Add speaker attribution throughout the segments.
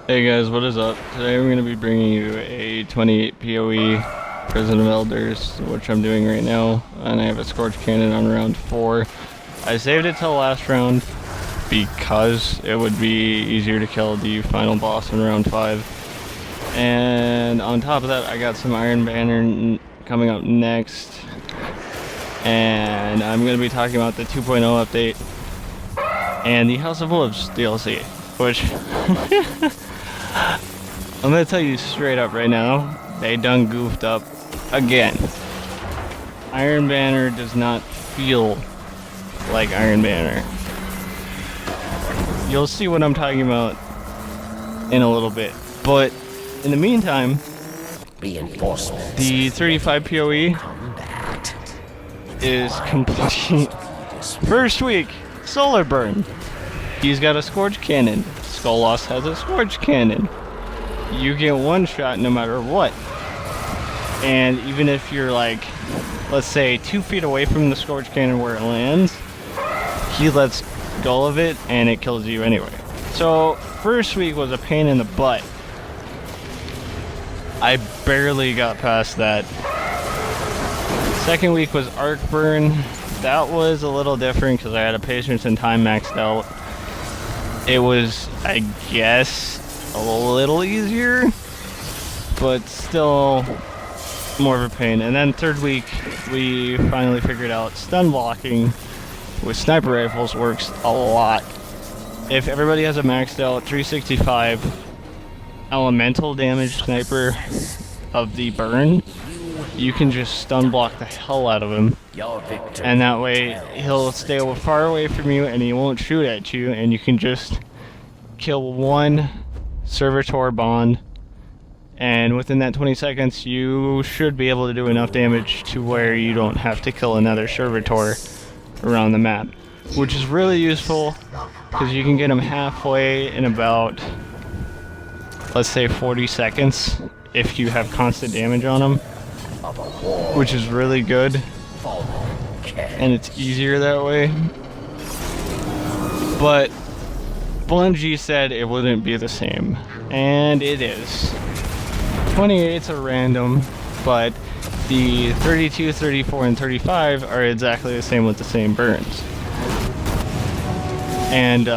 Speaker 1: Hey guys, what is up? Today we're going to be bringing you a 28 PoE Prison of Elders, which I'm doing right now, and I have a Scorch Cannon on round 4. I saved it till last round because it would be easier to kill the final boss in round 5. And on top of that, I got some Iron Banner coming up next, and I'm going to be talking about the 2.0 update and the House of Wolves DLC, which I'm gonna tell you straight up right now, they done goofed up again. Iron Banner does not feel like Iron Banner. You'll see what I'm talking about in a little bit. But in the meantime, the 35 PoE is complete. First week, Solar Burn. He's got a Scorch Cannon. Skolas has a Scorch Cannon. You get one shot no matter what. And even if you're like, let's say 2 feet away from the Scorch Cannon where it lands, he lets go of it and it kills you anyway. So first week was a pain in the butt. I barely got past that. Second week was Arc Burn. That was a little different because I had a patience and time maxed out. It was, I guess, a little easier, but still more of a pain. And then third week, we finally figured out stun blocking with sniper rifles works a lot. If everybody has a maxed out 365 elemental damage sniper of the burn, you can just stun block the hell out of him. And that way, he'll stay far away from you and he won't shoot at you, and you can just kill one servitor bond, and within that 20 seconds, you should be able to do enough damage to where you don't have to kill another servitor around the map. Which is really useful, because you can get him halfway in about, let's say 40 seconds, if you have constant damage on him. Which is really good, and it's easier that way. But Bungie said it wouldn't be the same, and it is. 28's a random, but the 32, 34, and 35 are exactly the same with the same burns. And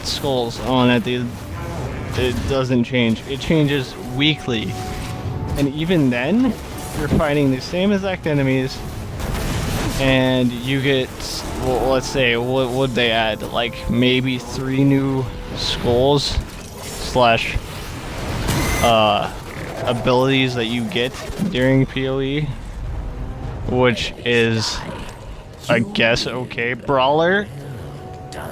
Speaker 1: skulls on it doesn't change. It changes weekly, and even then, you're fighting the same exact enemies, and you get, well, let's say, what would they add? Like maybe 3 new skulls slash abilities that you get during PoE, which is, I guess, okay. Brawler.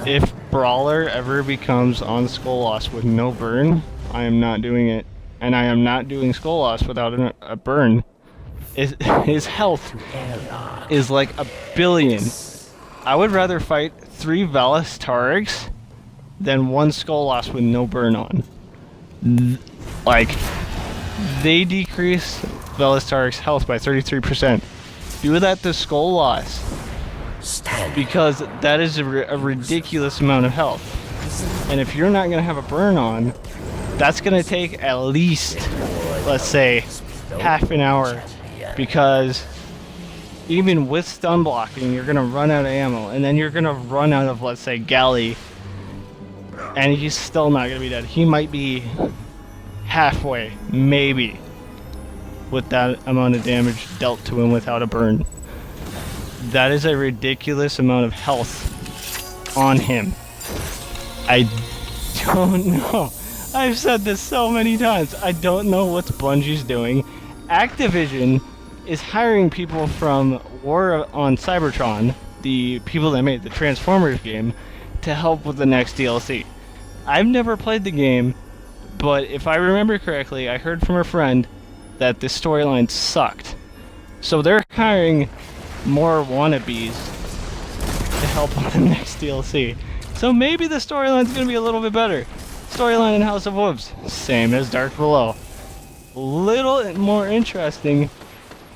Speaker 1: If Brawler ever becomes on Skolas with no burn, I am not doing it, and I am not doing Skolas without a burn. His health is like 1 billion. I would rather fight 3 Valis Tariks than 1 Skolas with no burn on. Like, they decrease Valis Tarik's health by 33%. Do that to Skolas, because that is a ridiculous amount of health. And if you're not going to have a burn on, that's going to take at least, let's say, half an hour. Because even with stun blocking, you're going to run out of ammo, and then you're going to run out of, let's say, Galley, and he's still not going to be dead. He might be halfway, maybe, with that amount of damage dealt to him without a burn. That is a ridiculous amount of health on him. I don't know. I've said this so many times. I don't know what Bungie's doing. Activision is hiring people from War on Cybertron, the people that made the Transformers game, to help with the next DLC. I've never played the game, but if I remember correctly, I heard from a friend that the storyline sucked. So they're hiring more wannabes to help on the next DLC. So maybe the storyline's gonna be a little bit better. Storyline in House of Wolves, same as Dark Below. Little more interesting,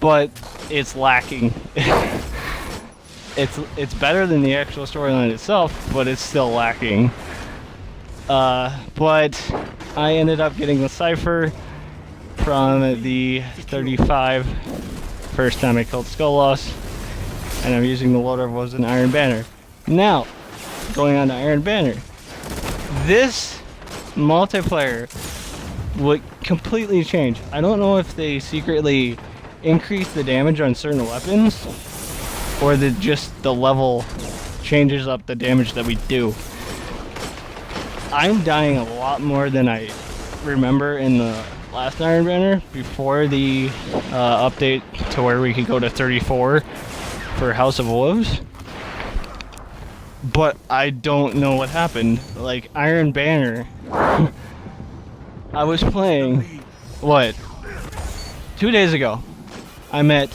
Speaker 1: but it's lacking. It's better than the actual storyline itself, but it's still lacking. But I ended up getting the Cypher from the 35 first time I killed Skullloss, and I'm using the Lord of Woes and Iron Banner. Now, going on to Iron Banner, this multiplayer would completely change. I don't know if they secretly increase the damage on certain weapons, or that just the level changes up the damage that we do. I'm dying a lot more than I remember in the last Iron Banner before the update to where we could go to 34 for House of Wolves. But I don't know what happened. Like, Iron Banner, I was playing, what, 2 days ago. I met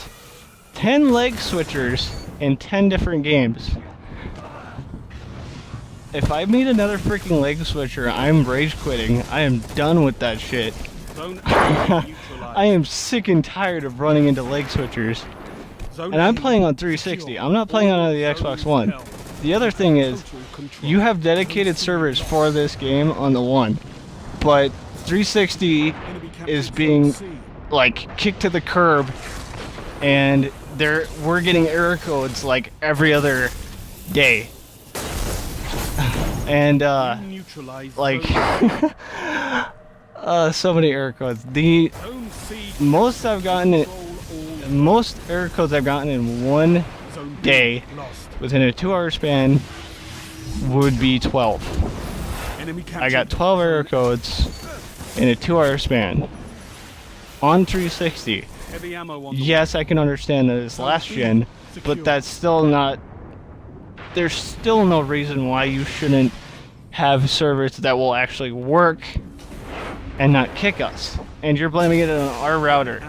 Speaker 1: 10 leg switchers in 10 different games. If I meet another freaking leg switcher, I'm rage quitting. I am done with that shit. I am sick and tired of running into leg switchers. And I'm playing on 360. I'm not playing on the Xbox One. The other thing is, you have dedicated servers for this game on the One, but 360 is being, like, kicked to the curb, and we're getting error codes like every other day. And like so many error codes. The most error codes I've gotten in one day within a 2-hour span would be 12. I got 12 error codes in a 2-hour span on 360. Yes, I can understand that it's last gen, but that's still not. There's still no reason why you shouldn't have servers that will actually work and not kick us. And you're blaming it on our router.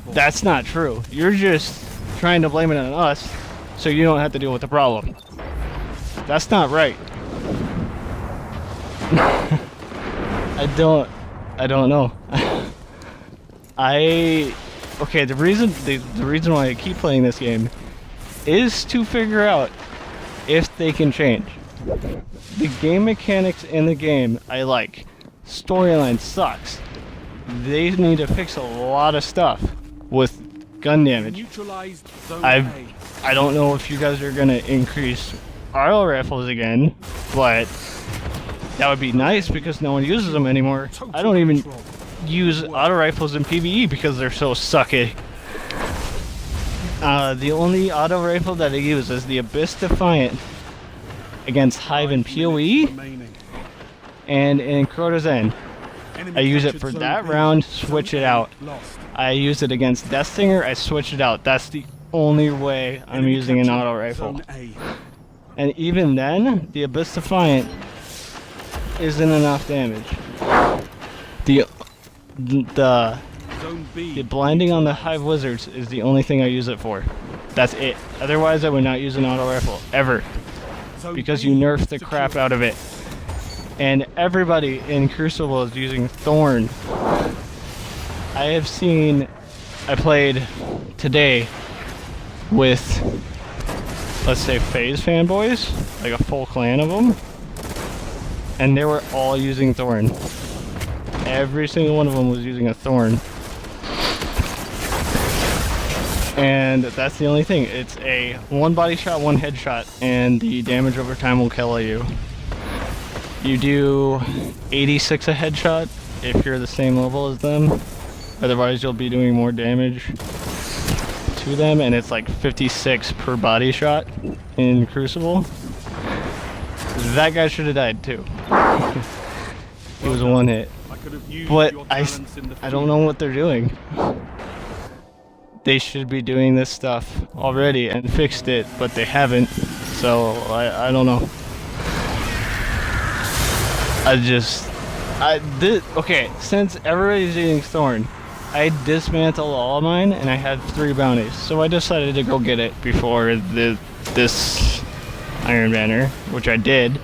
Speaker 1: That's not true. You're just trying to blame it on us so you don't have to deal with the problem. That's not right. I don't know. Okay, the reason why I keep playing this game is to figure out if they can change. The game mechanics in the game I like. Storyline sucks. They need to fix a lot of stuff with gun damage. I don't know if you guys are gonna increase auto rifles again, but that would be nice because no one uses them anymore. I don't even use auto rifles in PvE because they're so sucky. The only auto rifle that I use is the Abyss Defiant against Hive in PoE and in Crota's End. I use it for that round, switch it out. I use it against Death Stinger, I switch it out. That's the only way I'm using an auto rifle. And even then, the Abyss Defiant isn't enough damage. The blinding on the Hive Wizards is the only thing I use it for. That's it. Otherwise, I would not use an auto rifle, ever. Because you nerf the crap out of it. And everybody in Crucible is using Thorn. I played today with, let's say, FaZe fanboys, like a full clan of them. And they were all using Thorn. Every single one of them was using a Thorn. And that's the only thing. It's a one body shot, one headshot, and the damage over time will kill you. You do 86 a headshot if you're the same level as them. Otherwise, you'll be doing more damage to them, and it's like 56 per body shot in Crucible. That guy should have died too. He was a one hit. But I don't know what they're doing. They should be doing this stuff already and fixed it, but they haven't. So I don't know. Okay, since everybody's using Thorn, I dismantled all of mine and I had 3 bounties. So I decided to go get it before this Iron Banner, which I did.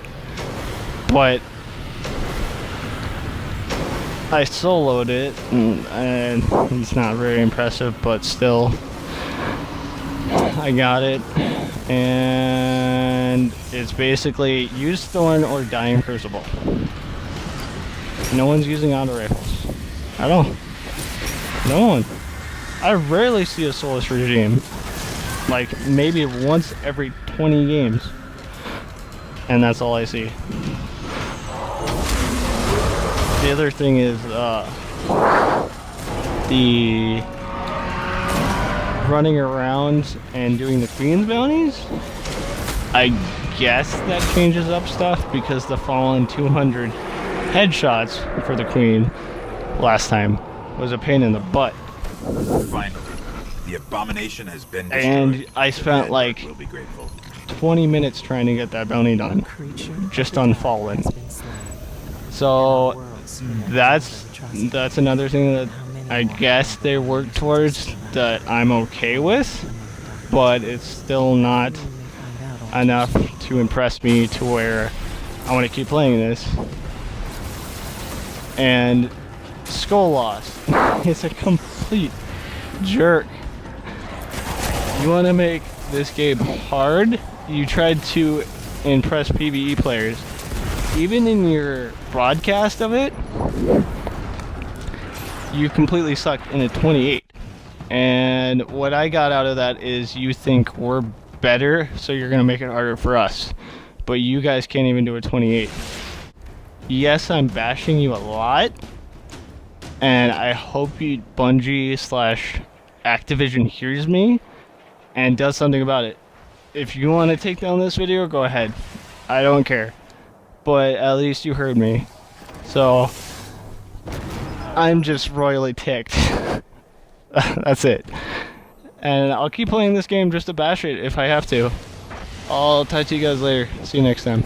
Speaker 1: But I soloed it, and it's not very impressive, but still, I got it. And it's basically use Thorn or die in Crucible. No one's using auto rifles. I don't. No one. I rarely see a soulless regime. Like, maybe once every 20 games. And that's all I see. The other thing is, the running around and doing the Queen's bounties. I guess that changes up stuff because the fallen 200 headshots for the Queen last time was a pain in the butt.
Speaker 2: Finally, the abomination has been destroyed.
Speaker 1: And I spent like 20 minutes trying to get that bounty done, just on fallen. So that's another thing that I guess they work towards that I'm okay with, but it's still not enough to impress me to where I want to keep playing this. And Skull Lost is a complete jerk. You want to make this game hard? You tried to impress PvE players. Even in your broadcast of it, you completely sucked in a 28. And what I got out of that is you think we're better, so you're going to make it harder for us. But you guys can't even do a 28. Yes, I'm bashing you a lot. And I hope you Bungie/Activision hears me and does something about it. If you want to take down this video, go ahead. I don't care. But at least you heard me. So I'm just royally ticked. That's it. And I'll keep playing this game just to bash it if I have to. I'll talk to you guys later. See you next time.